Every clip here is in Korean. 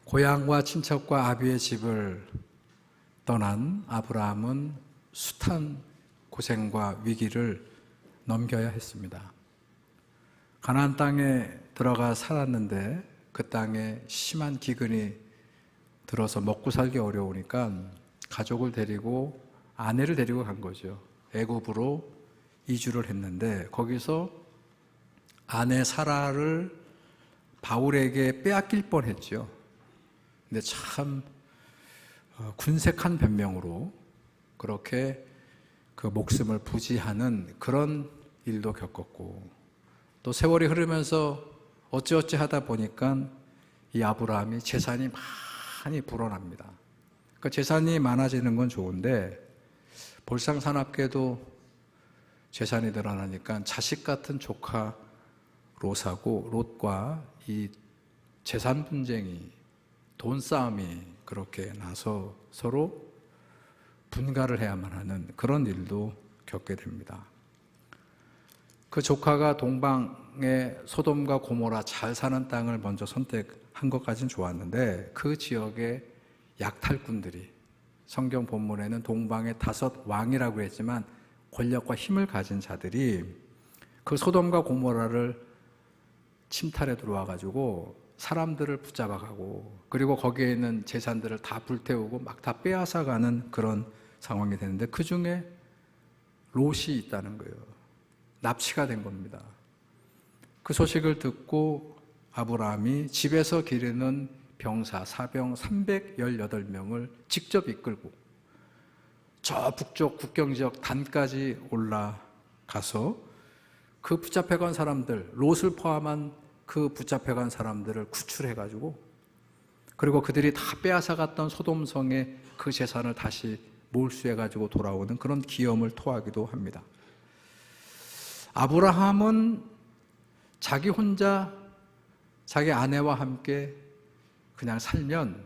고향과 친척과 아비의 집을 떠난 아브라함은 숱한 고생과 위기를 넘겨야 했습니다. 가나안 땅에 들어가 살았는데 그 땅에 심한 기근이 들어서 먹고 살기 어려우니까 가족을 데리고 아내를 데리고 간 거죠. 애굽으로 이주를 했는데 거기서 아내 사라를 바울에게 빼앗길 뻔했죠. 근데 참 군색한 변명으로 그렇게 그 목숨을 부지하는 그런 일도 겪었고, 또 세월이 흐르면서 어찌어찌 하다 보니까 이 아브라함이 재산이 많이 불어납니다. 그러니까 재산이 많아지는 건 좋은데 볼상사납게도 재산이 늘어나니까 자식 같은 조카 롯과 이 재산 분쟁이, 돈 싸움이 그렇게 나서 서로 분가를 해야만 하는 그런 일도 겪게 됩니다. 그 조카가 동방의 소돔과 고모라 잘 사는 땅을 먼저 선택한 것까지는 좋았는데 그 지역의 약탈꾼들이, 성경 본문에는 동방의 5 왕이라고 했지만 권력과 힘을 가진 자들이 그 소돔과 고모라를 침탈해 들어와 가지고 사람들을 붙잡아가고, 그리고 거기에 있는 재산들을 다 불태우고 막 다 빼앗아가는 그런 상황이 되는데 그 중에 롯이 있다는 거예요. 납치가 된 겁니다. 그 소식을 듣고 아브라함이 집에서 기르는 병사, 사병 318명을 직접 이끌고 저 북쪽 국경 지역 단까지 올라가서 그 붙잡혀간 사람들, 롯을 포함한 그 붙잡혀간 사람들을 구출해가지고, 그리고 그들이 다 빼앗아갔던 소돔성의 그 재산을 다시 몰수해가지고 돌아오는 그런 기염을 토하기도 합니다. 아브라함은 자기 혼자 자기 아내와 함께 그냥 살면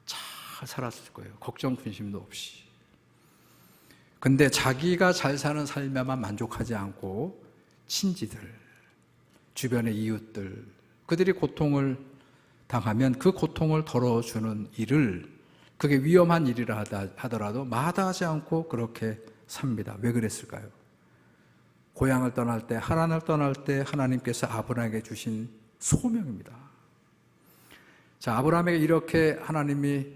잘 살았을 거예요. 걱정 근심도 없이. 근데 자기가 잘 사는 삶에만 만족하지 않고 친지들, 주변의 이웃들, 그들이 고통을 당하면 그 고통을 덜어주는 일을, 그게 위험한 일이라 하더라도 마다하지 않고 그렇게 삽니다. 왜 그랬을까요? 고향을 떠날 때, 하나님을 떠날 때 하나님께서 아브라함에게 주신 소명입니다. 자, 아브라함에게 이렇게 하나님이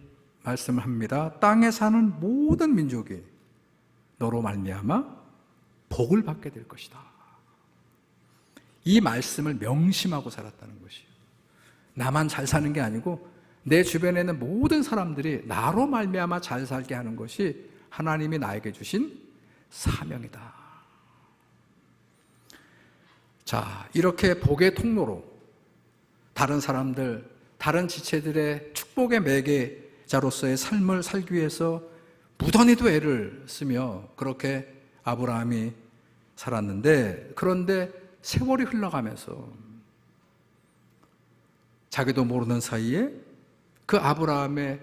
말씀을 합니다. 땅에 사는 모든 민족이 너로 말미암아 복을 받게 될 것이다. 이 말씀을 명심하고 살았다는 것이에요. 나만 잘 사는 게 아니고 내 주변에 있는 모든 사람들이 나로 말미암아 잘 살게 하는 것이 하나님이 나에게 주신 사명이다. 자, 이렇게 복의 통로로 다른 사람들, 다른 지체들의 축복의 매개자로서의 삶을 살기 위해서 무던히도 애를 쓰며 그렇게 아브라함이 살았는데, 그런데 세월이 흘러가면서 자기도 모르는 사이에 그 아브라함의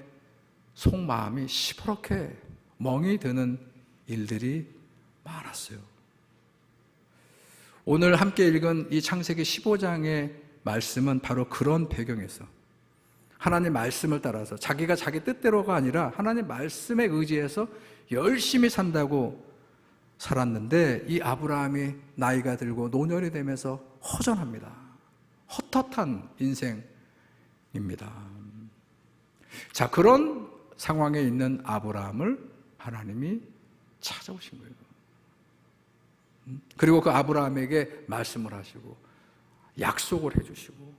속마음이 시퍼렇게 멍이 드는 일들이 많았어요. 오늘 함께 읽은 이 창세기 15장의 말씀은 바로 그런 배경에서 하나님 말씀을 따라서 자기가 자기 뜻대로가 아니라 하나님 말씀에 의지해서 열심히 산다고 살았는데, 이 아브라함이 나이가 들고 노년이 되면서 허전합니다. 헛헛한 인생입니다. 자, 그런 상황에 있는 아브라함을 하나님이 찾아오신 거예요. 그리고 그 아브라함에게 말씀을 하시고 약속을 해주시고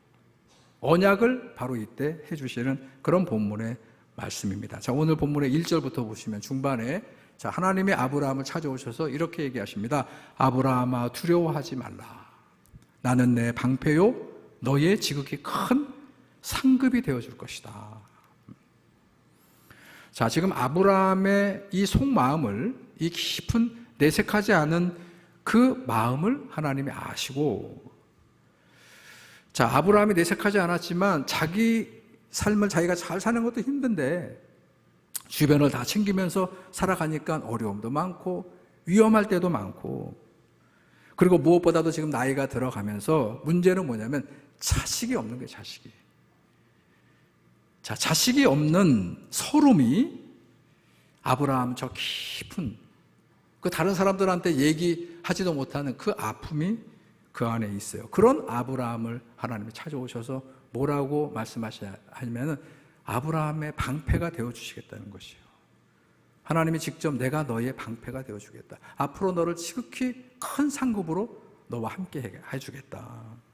언약을 바로 이때 해주시는 그런 본문의 말씀입니다. 자, 오늘 본문의 1절부터 보시면 중반에, 자, 하나님이 아브라함을 찾아오셔서 이렇게 얘기하십니다. 아브라함아, 두려워하지 말라. 나는 내 방패요 너의 지극히 큰 상급이 되어줄 것이다. 자, 지금 아브라함의 이 속마음을, 이 깊은 내색하지 않은 그 마음을 하나님이 아시고, 자, 아브라함이 내색하지 않았지만 자기 삶을 자기가 잘 사는 것도 힘든데 주변을 다 챙기면서 살아가니까 어려움도 많고 위험할 때도 많고, 그리고 무엇보다도 지금 나이가 들어가면서 문제는 뭐냐면 자식이 없는 거예요. 자, 자식이 없는 서름이 아브라함 저 깊은 그 다른 사람들한테 얘기하지도 못하는 그 아픔이 그 안에 있어요. 그런 아브라함을 하나님이 찾아오셔서 뭐라고 말씀하시냐면 아브라함의 방패가 되어주시겠다는 것이에요. 하나님이 직접 내가 너의 방패가 되어주겠다. 앞으로 너를 지극히 큰 상급으로 너와 함께 해주겠다.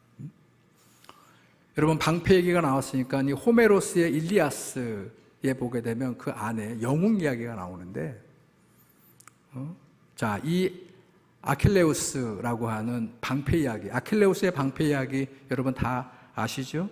여러분, 방패 얘기가 나왔으니까 이 호메로스의 일리아스에 보게 되면 그 안에 영웅 이야기가 나오는데, 자, 이 아킬레우스라고 하는 방패 이야기, 아킬레우스의 방패 이야기 여러분 다 아시죠?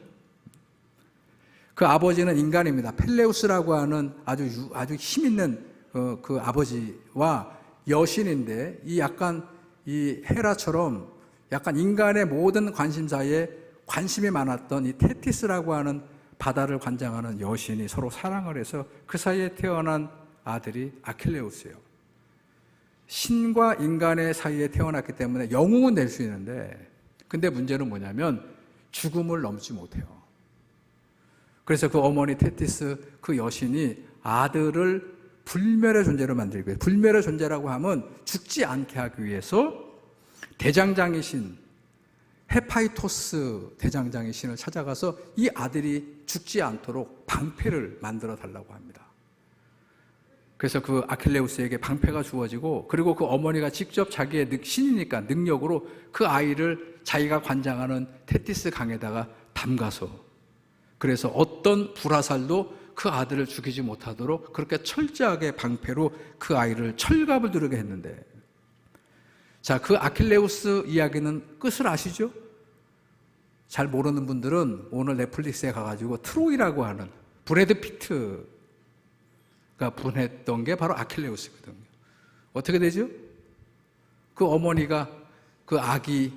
그 아버지는 인간입니다. 펠레우스라고 하는 아주 힘 있는 그 아버지와 여신인데, 이 약간 이 헤라처럼 약간 인간의 모든 관심사에 관심이 많았던 이 테티스라고 하는 바다를 관장하는 여신이 서로 사랑을 해서 그 사이에 태어난 아들이 아킬레우스예요. 신과 인간의 사이에 태어났기 때문에 영웅은 될 수 있는데, 근데 문제는 뭐냐면 죽음을 넘지 못해요. 그래서 그 어머니 테티스, 그 여신이 아들을 불멸의 존재로 만들기 위해, 불멸의 존재라고 하면 죽지 않게 하기 위해서 대장장이신 헤파이토스 대장장이신을 찾아가서 이 아들이 죽지 않도록 방패를 만들어 달라고 합니다. 그래서 그 아킬레우스에게 방패가 주어지고, 그리고 그 어머니가 직접 자기의 신이니까 능력으로 그 아이를 자기가 관장하는 테티스 강에다가 담가서, 그래서 어떤 불화살도 그 아들을 죽이지 못하도록 그렇게 철저하게 방패로 그 아이를 철갑을 두르게 했는데, 자, 그 아킬레우스 이야기는 끝을 아시죠? 잘 모르는 분들은 오늘 넷플릭스에 가가지고 트로이라고 하는 브래드 피트가 분했던 게 바로 아킬레우스거든요. 어떻게 되죠? 그 어머니가 그 아기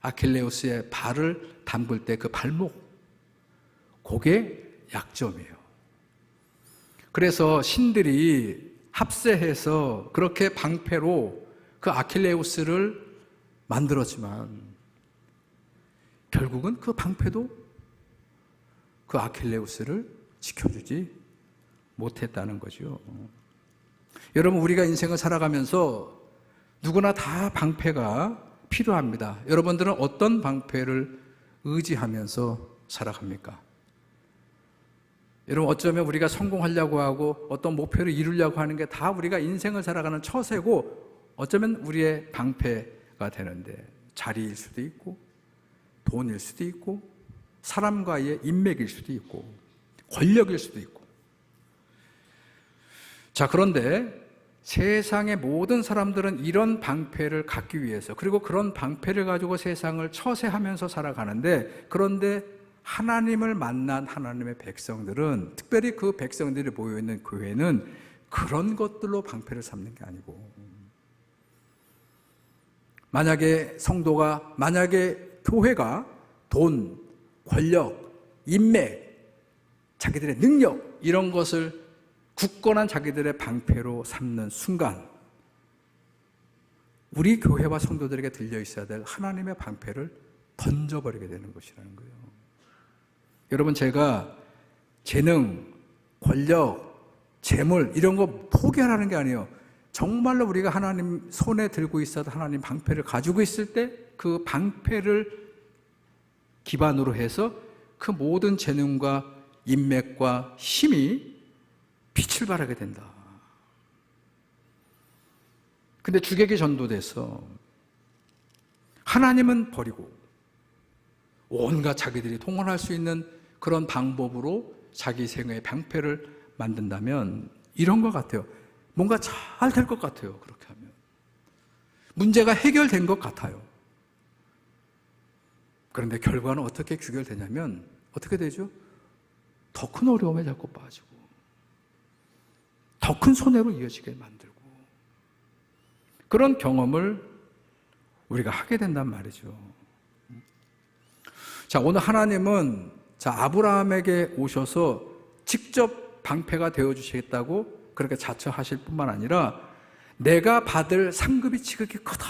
아킬레우스의 발을 담글 때 그 발목, 그게 약점이에요. 그래서 신들이 합세해서 그렇게 방패로 그 아킬레우스를 만들었지만 결국은 그 방패도 그 아킬레우스를 지켜주지 못했다는 거죠. 여러분, 우리가 인생을 살아가면서 누구나 다 방패가 필요합니다. 여러분들은 어떤 방패를 의지하면서 살아갑니까? 여러분, 어쩌면 우리가 성공하려고 하고 어떤 목표를 이루려고 하는 게 다 우리가 인생을 살아가는 처세고, 어쩌면 우리의 방패가 되는데, 자리일 수도 있고 돈일 수도 있고 사람과의 인맥일 수도 있고 권력일 수도 있고. 자, 그런데 세상의 모든 사람들은 이런 방패를 갖기 위해서, 그리고 그런 방패를 가지고 세상을 처세하면서 살아가는데, 그런데 하나님을 만난 하나님의 백성들은, 특별히 그 백성들이 모여있는 교회는 그런 것들로 방패를 삼는 게 아니고, 만약에 교회가 돈, 권력, 인맥, 자기들의 능력, 이런 것을 굳건한 자기들의 방패로 삼는 순간, 우리 교회와 성도들에게 들려 있어야 될 하나님의 방패를 던져버리게 되는 것이라는 거예요. 여러분, 제가 재능, 권력, 재물 이런 거 포기하라는 게 아니에요. 정말로 우리가 하나님 손에 들고 있어도 하나님 방패를 가지고 있을 때 그 방패를 기반으로 해서 그 모든 재능과 인맥과 힘이 빛을 발하게 된다. 근데 주객이 전도돼서 하나님은 버리고 온갖 자기들이 동원할 수 있는 그런 방법으로 자기 생애의 방패를 만든다면 이런 것 같아요. 뭔가 잘 될 것 같아요. 그렇게 하면 문제가 해결된 것 같아요. 그런데 결과는 어떻게 귀결되냐면 어떻게 되죠? 더 큰 어려움에 자꾸 빠지고 더 큰 손해로 이어지게 만들고, 그런 경험을 우리가 하게 된단 말이죠. 자, 오늘 하나님은 아브라함에게 오셔서 직접 방패가 되어주시겠다고 그렇게 자처하실 뿐만 아니라 내가 받을 상급이 지극히 크다.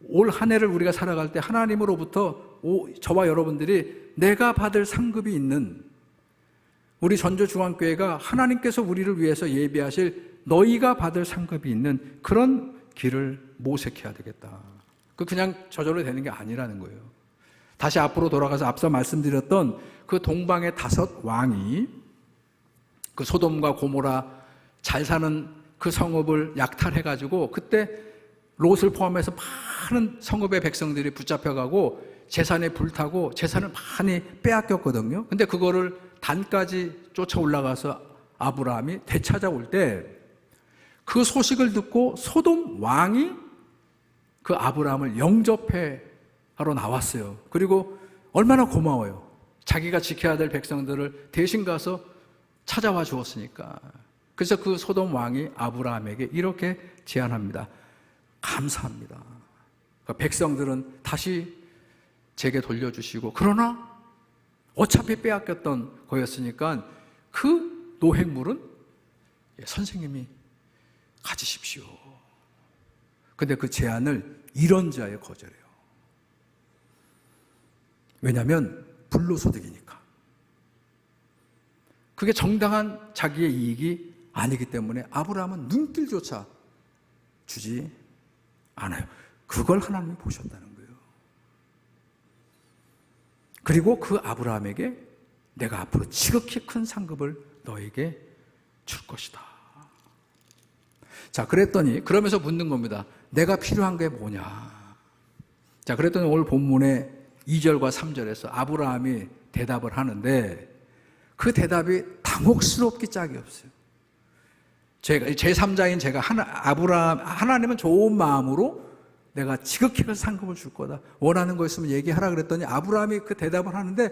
올 한 해를 우리가 살아갈 때 하나님으로부터 저와 여러분들이 내가 받을 상급이 있는 우리 전조중앙교회가 하나님께서 우리를 위해서 예비하실 너희가 받을 상급이 있는 그런 길을 모색해야 되겠다. 그냥 저절로 되는 게 아니라는 거예요. 다시 앞으로 돌아가서 앞서 말씀드렸던 그 동방의 5 왕이 그 소돔과 고모라 잘 사는 그 성읍을 약탈해가지고 그때 롯을 포함해서 많은 성읍의 백성들이 붙잡혀가고 재산에 불타고 재산을 많이 빼앗겼거든요. 근데 그거를 단까지 쫓아 올라가서 아브라함이 되찾아올 때 그 소식을 듣고 소돔 왕이 그 아브라함을 영접해 하러 나왔어요. 그리고 얼마나 고마워요. 자기가 지켜야 될 백성들을 대신 가서 찾아와 주었으니까. 그래서 그 소돔 왕이 아브라함에게 이렇게 제안합니다. 감사합니다. 그러니까 백성들은 다시 제게 돌려주시고, 그러나 어차피 빼앗겼던 거였으니까 그 노획물은 선생님이 가지십시오. 근데 그 제안을 이런 자에 거절해요. 왜냐하면 불로소득이니까. 그게 정당한 자기의 이익이 아니기 때문에 아브라함은 눈길조차 주지 않아요. 그걸 하나님이 보셨다는 거예요. 그리고 그 아브라함에게 내가 앞으로 지극히 큰 상급을 너에게 줄 것이다. 자, 그랬더니 그러면서 묻는 겁니다. 내가 필요한 게 뭐냐? 자, 그랬더니 오늘 본문의 2절과 3절에서 아브라함이 대답을 하는데 그 대답이 당혹스럽기 짝이 없어요. 제가 제3자인 제가 하나님은 좋은 마음으로 내가 지극히 큰 상급을 줄 거다. 원하는 거 있으면 얘기하라 그랬더니 아브라함이 그 대답을 하는데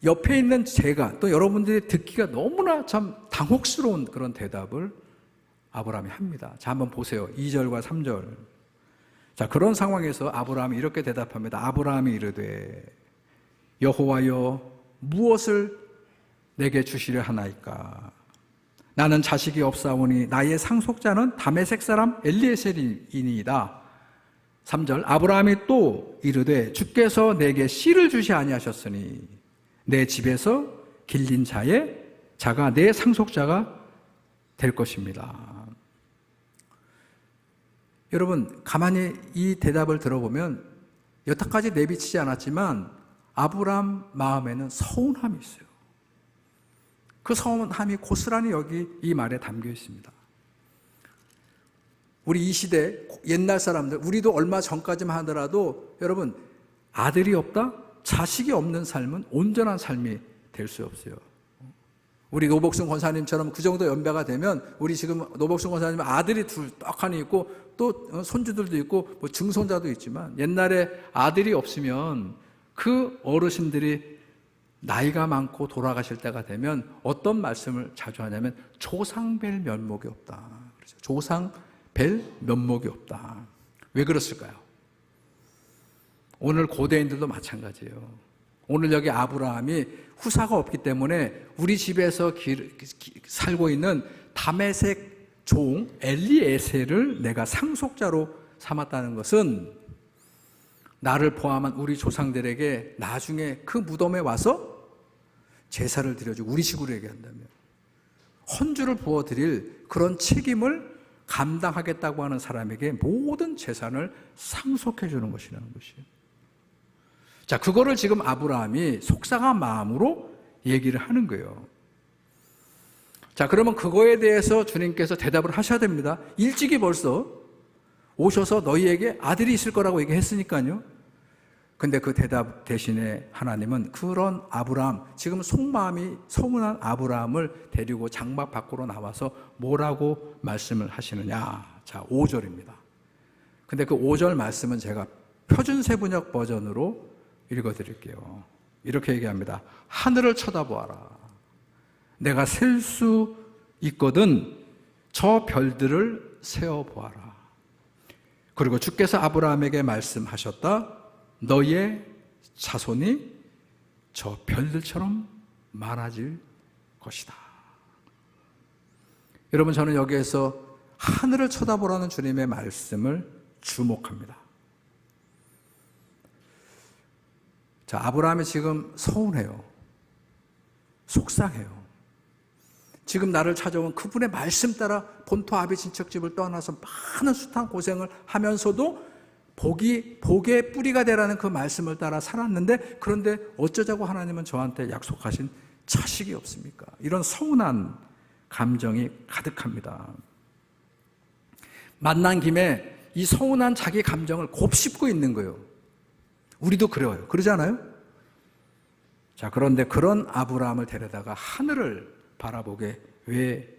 옆에 있는 제가 또 여러분들이 듣기가 너무나 참 당혹스러운 그런 대답을 아브라함이 합니다. 자, 한번 보세요. 2절과 3절. 자, 그런 상황에서 아브라함이 이렇게 대답합니다. 아브라함이 이르되 여호와여 무엇을 내게 주시려 하나이까? 나는 자식이 없사오니 나의 상속자는 다메섹 사람 엘리에셀이니이다. 3절. 아브라함이 또 이르되 주께서 내게 씨를 주시 아니하셨으니 내 집에서 길린 자가 내 상속자가 될 것입니다. 여러분, 가만히 이 대답을 들어보면 여태까지 내비치지 않았지만 아브라함 마음에는 서운함이 있어요. 그 서운함이 고스란히 여기 이 말에 담겨 있습니다. 우리 이 시대 옛날 사람들, 우리도 얼마 전까지만 하더라도 여러분, 아들이 없다? 자식이 없는 삶은 온전한 삶이 될 수 없어요. 우리 노복순 권사님처럼 그 정도 연배가 되면 우리 지금 노복순 권사님은 아들이 둘 떡하니 있고 또 손주들도 있고 뭐 증손자도 있지만 옛날에 아들이 없으면 그 어르신들이 나이가 많고 돌아가실 때가 되면 어떤 말씀을 자주 하냐면 조상뵐 면목이 없다. 그렇죠? 조상뵐 면목이 없다. 왜 그랬을까요? 오늘 고대인들도 마찬가지예요. 오늘 여기 아브라함이 후사가 없기 때문에 우리 집에서 살고 있는 다메섹 종 엘리에셀을 내가 상속자로 삼았다는 것은 나를 포함한 우리 조상들에게 나중에 그 무덤에 와서 제사를 드려주고 우리 식으로 얘기한다면 헌주를 부어드릴 그런 책임을 감당하겠다고 하는 사람에게 모든 재산을 상속해 주는 것이라는 것이에요. 자, 그거를 지금 아브라함이 속상한 마음으로 얘기를 하는 거예요. 자, 그러면 그거에 대해서 주님께서 대답을 하셔야 됩니다. 일찍이 벌써 오셔서 너희에게 아들이 있을 거라고 얘기했으니까요. 근데 그 대답 대신에 하나님은 그런 아브라함, 지금 속마음이 서운한 아브라함을 데리고 장막 밖으로 나와서 뭐라고 말씀을 하시느냐. 자, 5절입니다. 근데 그 5절 말씀은 제가 표준세번역 버전으로 읽어드릴게요. 이렇게 얘기합니다. 하늘을 쳐다보아라. 내가 셀 수 있거든 저 별들을 세어보아라. 그리고 주께서 아브라함에게 말씀하셨다. 너의 자손이 저 별들처럼 많아질 것이다. 여러분, 저는 여기에서 하늘을 쳐다보라는 주님의 말씀을 주목합니다. 자, 아브라함이 지금 서운해요. 속상해요. 지금 나를 찾아온 그분의 말씀 따라 본토 아비 친척집을 떠나서 많은 숱한 고생을 하면서도 복의 뿌리가 되라는 그 말씀을 따라 살았는데, 그런데 어쩌자고 하나님은 저한테 약속하신 자식이 없습니까? 이런 서운한 감정이 가득합니다. 만난 김에 이 서운한 자기 감정을 곱씹고 있는 거예요. 우리도 그래요. 그러지 않아요? 자, 그런데 그런 아브라함을 데려다가 하늘을 바라보게, 왜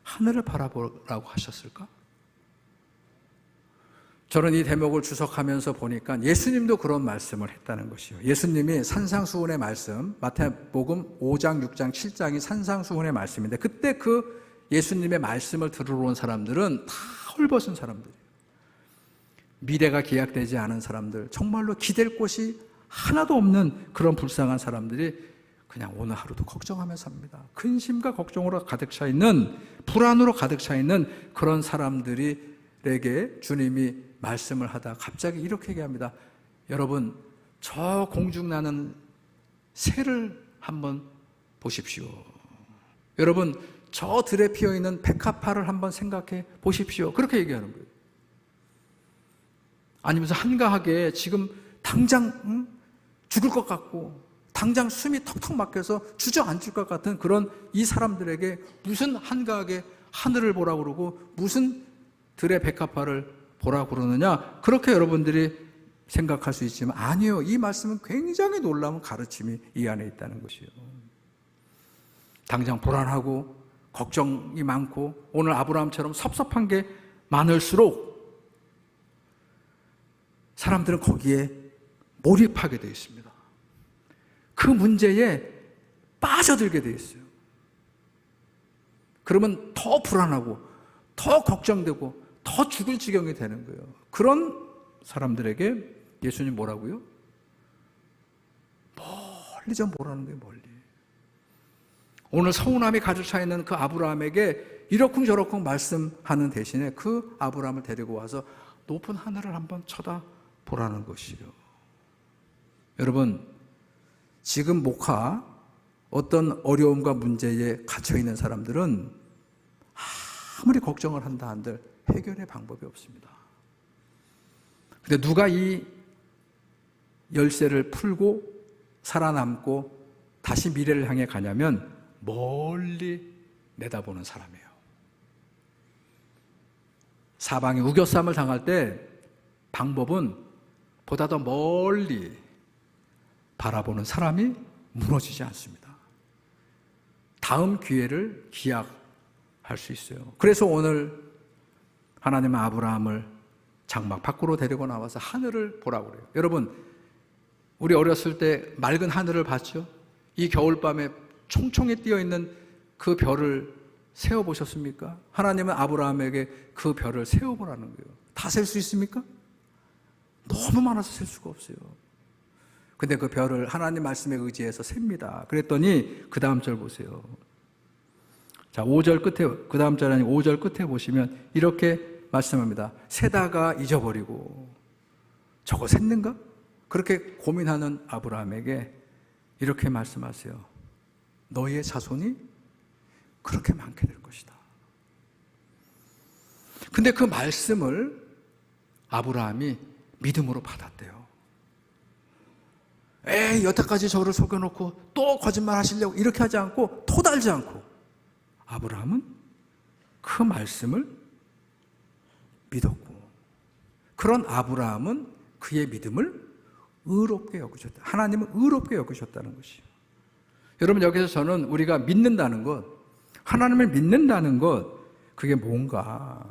하늘을 바라보라고 하셨을까? 저는 이 대목을 주석하면서 보니까 예수님도 그런 말씀을 했다는 것이요. 예수님이 산상수훈의 말씀, 마태복음 5장, 6장, 7장이 산상수훈의 말씀인데, 그때 그 예수님의 말씀을 들으러 온 사람들은 다 헐벗은 사람들이에요. 미래가 기약되지 않은 사람들, 정말로 기댈 곳이 하나도 없는 그런 불쌍한 사람들이 그냥 오늘 하루도 걱정하며 삽니다. 근심과 걱정으로 가득 차 있는, 불안으로 가득 차 있는 그런 사람들에게 주님이 말씀을 하다 갑자기 이렇게 얘기합니다. 여러분, 저 공중나는 새를 한번 보십시오. 여러분, 저 들에 피어있는 백합화를 한번 생각해 보십시오. 그렇게 얘기하는 거예요. 아니면서 한가하게 지금 당장 죽을 것 같고 당장 숨이 턱턱 막혀서 주저앉을 것 같은 그런 이 사람들에게 무슨 한가하게 하늘을 보라고 그러고 무슨 들의 백합화를 보라고 그러느냐, 그렇게 여러분들이 생각할 수 있지만 아니요, 이 말씀은 굉장히 놀라운 가르침이 이 안에 있다는 것이에요. 당장 불안하고 걱정이 많고 오늘 아브라함처럼 섭섭한 게 많을수록 사람들은 거기에 몰입하게 되어 있습니다. 그 문제에 빠져들게 되어 있어요. 그러면 더 불안하고 더 걱정되고 더 죽을 지경이 되는 거예요. 그런 사람들에게 예수님 뭐라고요? 멀리 좀 보라는 거예요. 멀리. 오늘 서운함이 가득 차 있는 그 아브라함에게 이러쿵저러쿵 말씀하는 대신에 그 아브라함을 데리고 와서 높은 하늘을 한번 쳐다보라는 것이요. 여러분, 지금 목화 어떤 어려움과 문제에 갇혀있는 사람들은 아무리 걱정을 한다 한들 해결의 방법이 없습니다. 그런데 누가 이 열쇠를 풀고 살아남고 다시 미래를 향해 가냐면 멀리 내다보는 사람이에요. 사방에 우겨쌈을 당할 때 방법은 보다 더 멀리 바라보는 사람이 무너지지 않습니다. 다음 기회를 기약할 수 있어요. 그래서 오늘 하나님은 아브라함을 장막 밖으로 데리고 나와서 하늘을 보라고 그래요. 여러분, 우리 어렸을 때 맑은 하늘을 봤죠? 이 겨울밤에 총총히 띄어있는 그 별을 세어보셨습니까? 하나님은 아브라함에게 그 별을 세어보라는 거예요. 다 셀 수 있습니까? 너무 많아서 셀 수가 없어요. 근데 그 별을 하나님 말씀에 의지해서 셉니다. 그랬더니 그 다음 절 보세요. 자, 5절 끝에, 그 다음 절 아니고 5절 끝에 보시면 이렇게 말씀합니다. 세다가 잊어버리고 저거 샜는가? 그렇게 고민하는 아브라함에게 이렇게 말씀하세요. 너희의 자손이 그렇게 많게 될 것이다. 근데 그 말씀을 아브라함이 믿음으로 받았대요. 에이, 여태까지 저를 속여놓고 또 거짓말 하시려고 이렇게 하지 않고 토달지 않고 아브라함은 그 말씀을 믿었고, 그런 아브라함은 그의 믿음을 의롭게 여기셨다. 하나님은 의롭게 여기셨다는 것이에요. 여러분, 여기서 저는 우리가 믿는다는 것, 하나님을 믿는다는 것, 그게 뭔가?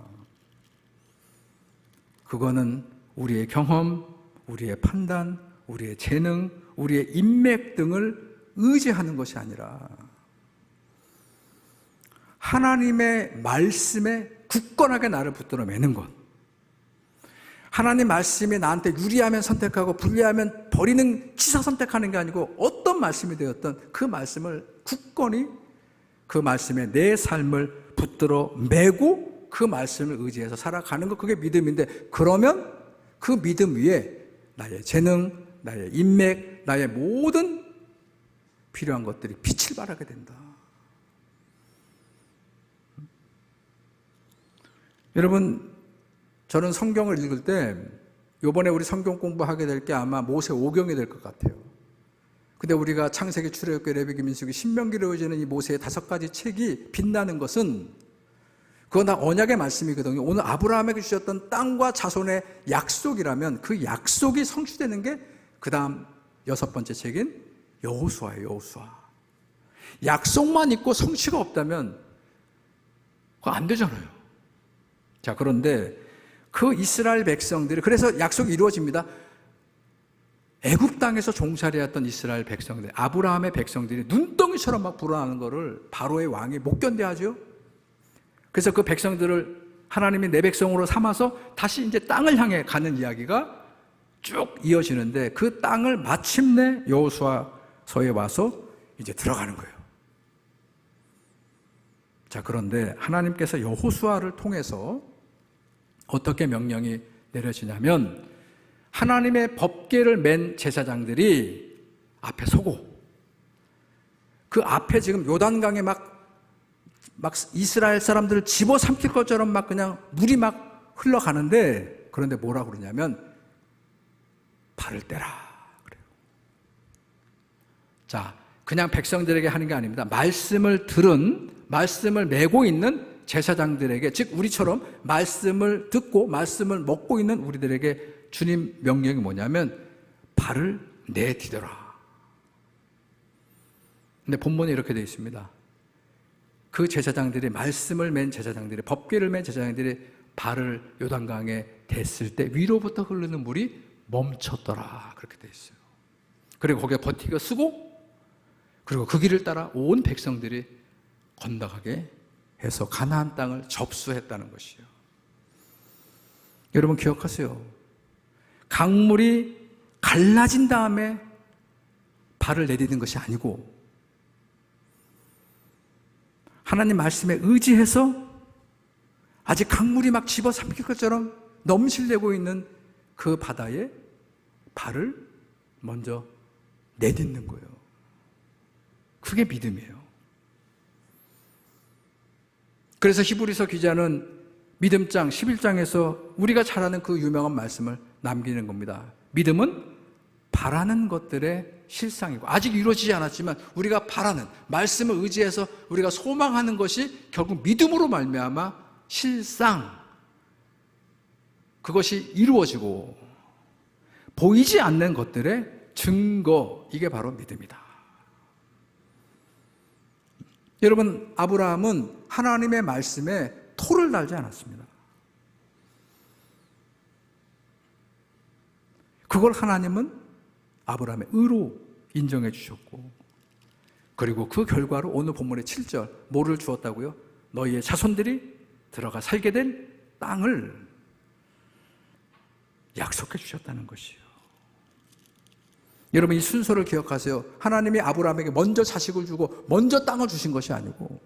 그거는 우리의 경험, 우리의 판단, 우리의 재능, 우리의 인맥 등을 의지하는 것이 아니라 하나님의 말씀에 굳건하게 나를 붙들어 매는 것. 하나님 말씀이 나한테 유리하면 선택하고 불리하면 버리는 취사 선택하는 게 아니고 어떤 말씀이 되었던 그 말씀을 굳건히 그 말씀에 내 삶을 붙들어 매고 그 말씀을 의지해서 살아가는 것, 그게 믿음인데, 그러면 그 믿음 위에 나의 재능, 나의 인맥, 나의 모든 필요한 것들이 빛을 발하게 된다. 여러분, 저는 성경을 읽을 때 이번에 우리 성경 공부하게 될 게 아마 모세 오경이 될 것 같아요. 근데 우리가 창세기, 출애굽기, 레위기, 민수기, 신명기로 이어지는 이 모세의 5가지 책이 빛나는 것은 그건 다 언약의 말씀이거든요. 오늘 아브라함에게 주셨던 땅과 자손의 약속이라면 그 약속이 성취되는 게 그 다음 6번째 책인 여호수아예요. 여호수아. 약속만 있고 성취가 없다면 그거 안 되잖아요. 자, 그런데 그 이스라엘 백성들이, 그래서 약속이 이루어집니다. 애굽 땅에서 종살이했던 이스라엘 백성들, 아브라함의 백성들이 눈덩이처럼 막 불어나는 것을 바로의 왕이 못 견뎌하죠. 그래서 그 백성들을 하나님이 내 백성으로 삼아서 다시 이제 땅을 향해 가는 이야기가 쭉 이어지는데, 그 땅을 마침내 여호수아서에 와서 이제 들어가는 거예요. 자, 그런데 하나님께서 여호수아를 통해서 어떻게 명령이 내려지냐면, 하나님의 법궤를 맨 제사장들이 앞에 서고, 그 앞에 지금 요단강에 막 이스라엘 사람들을 집어삼킬 것처럼 막 그냥 물이 막 흘러가는데, 그런데 뭐라고 그러냐면 발을 떼라 그래요. 자, 그냥 백성들에게 하는 게 아닙니다. 말씀을 들은, 말씀을 메고 있는 제사장들에게, 즉 우리처럼 말씀을 듣고 말씀을 먹고 있는 우리들에게 주님 명령이 뭐냐면 발을 내디뎌라. 근데 본문에 이렇게 되어 있습니다. 그 제사장들이, 말씀을 맨 제사장들이, 법궤를 맨 제사장들이 발을 요단강에 댔을 때 위로부터 흐르는 물이 멈췄더라. 그렇게 되어 있어요. 그리고 거기에 버티고 쓰고, 그리고 그 길을 따라 온 백성들이 건너가게 해서 가나안 땅을 접수했다는 것이에요. 여러분 기억하세요. 강물이 갈라진 다음에 발을 내디딘 것이 아니고, 하나님 말씀에 의지해서 아직 강물이 막 집어삼킬 것처럼 넘실대고 있는 그 바다에 발을 먼저 내딛는 거예요. 그게 믿음이에요. 그래서 히브리서 기자는 믿음장 11장에서 우리가 잘 아는 그 유명한 말씀을 남기는 겁니다. 믿음은 바라는 것들의 실상이고, 아직 이루어지지 않았지만 우리가 바라는, 말씀을 의지해서 우리가 소망하는 것이 결국 믿음으로 말미암아 실상, 그것이 이루어지고 보이지 않는 것들의 증거, 이게 바로 믿음이다. 여러분, 아브라함은 하나님의 말씀에 토를 달지 않았습니다. 그걸 하나님은 아브라함의 의로 인정해 주셨고, 그리고 그 결과로 오늘 본문의 7절 뭐를 주었다고요? 너희의 자손들이 들어가 살게 될 땅을 약속해 주셨다는 것이요. 여러분, 이 순서를 기억하세요. 하나님이 아브라함에게 먼저 자식을 주고 먼저 땅을 주신 것이 아니고,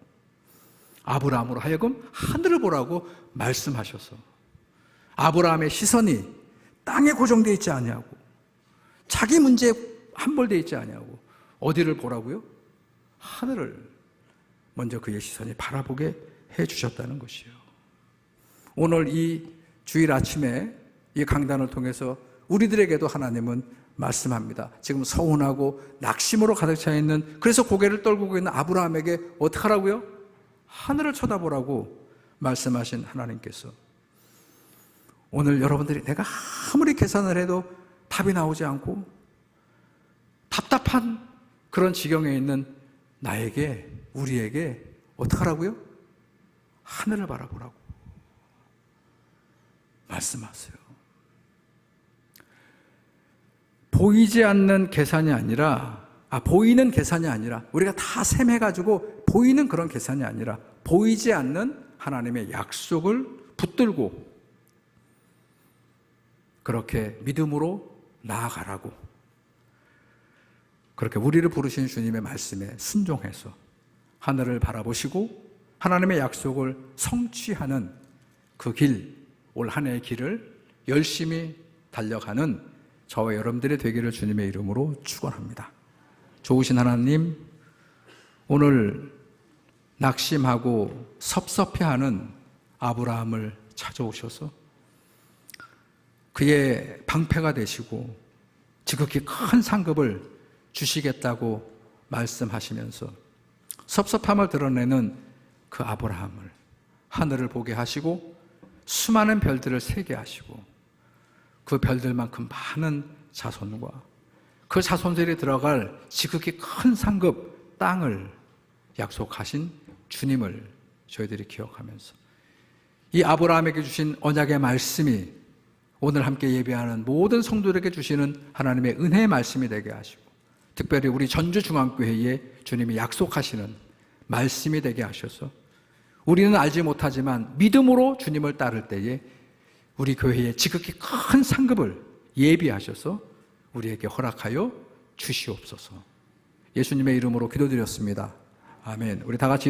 아브라함으로 하여금 하늘을 보라고 말씀하셔서 아브라함의 시선이 땅에 고정되어 있지 아니하고, 자기 문제에 함몰되어 있지 아니하고 어디를 보라고요? 하늘을 먼저 그의 시선이 바라보게 해주셨다는 것이요. 오늘 이 주일 아침에 이 강단을 통해서 우리들에게도 하나님은 말씀합니다. 지금 서운하고 낙심으로 가득 차 있는, 그래서 고개를 떨구고 있는 아브라함에게 어떻게 하라고요? 하늘을 쳐다보라고 말씀하신 하나님께서, 오늘 여러분들이 내가 아무리 계산을 해도 답이 나오지 않고 답답한 그런 지경에 있는 나에게, 우리에게 어떻게 하라고요? 하늘을 바라보라고 말씀하세요. 보이지 않는 계산이 아니라, 보이는 계산이 아니라, 우리가 다 셈해가지고 보이는 그런 계산이 아니라, 보이지 않는 하나님의 약속을 붙들고 그렇게 믿음으로 나아가라고, 그렇게 우리를 부르신 주님의 말씀에 순종해서 하늘을 바라보시고 하나님의 약속을 성취하는 그 길, 올 한 해의 길을 열심히 달려가는 저와 여러분들이 되기를 주님의 이름으로 축원합니다. 좋으신 하나님, 오늘 낙심하고 섭섭해하는 아브라함을 찾아오셔서 그의 방패가 되시고 지극히 큰 상급을 주시겠다고 말씀하시면서 섭섭함을 드러내는 그 아브라함을 하늘을 보게 하시고 수많은 별들을 세게 하시고 그 별들만큼 많은 자손과 그 자손들이 들어갈 지극히 큰 상급 땅을 약속하신 주님을 저희들이 기억하면서 이 아브라함에게 주신 언약의 말씀이 오늘 함께 예배하는 모든 성도들에게 주시는 하나님의 은혜의 말씀이 되게 하시고 특별히 우리 전주중앙교회에 주님이 약속하시는 말씀이 되게 하셔서 우리는 알지 못하지만 믿음으로 주님을 따를 때에 우리 교회에 지극히 큰 상급을 예비하셔서 우리에게 허락하여 주시옵소서. 예수님의 이름으로 기도드렸습니다. 아멘. 우리 다 같이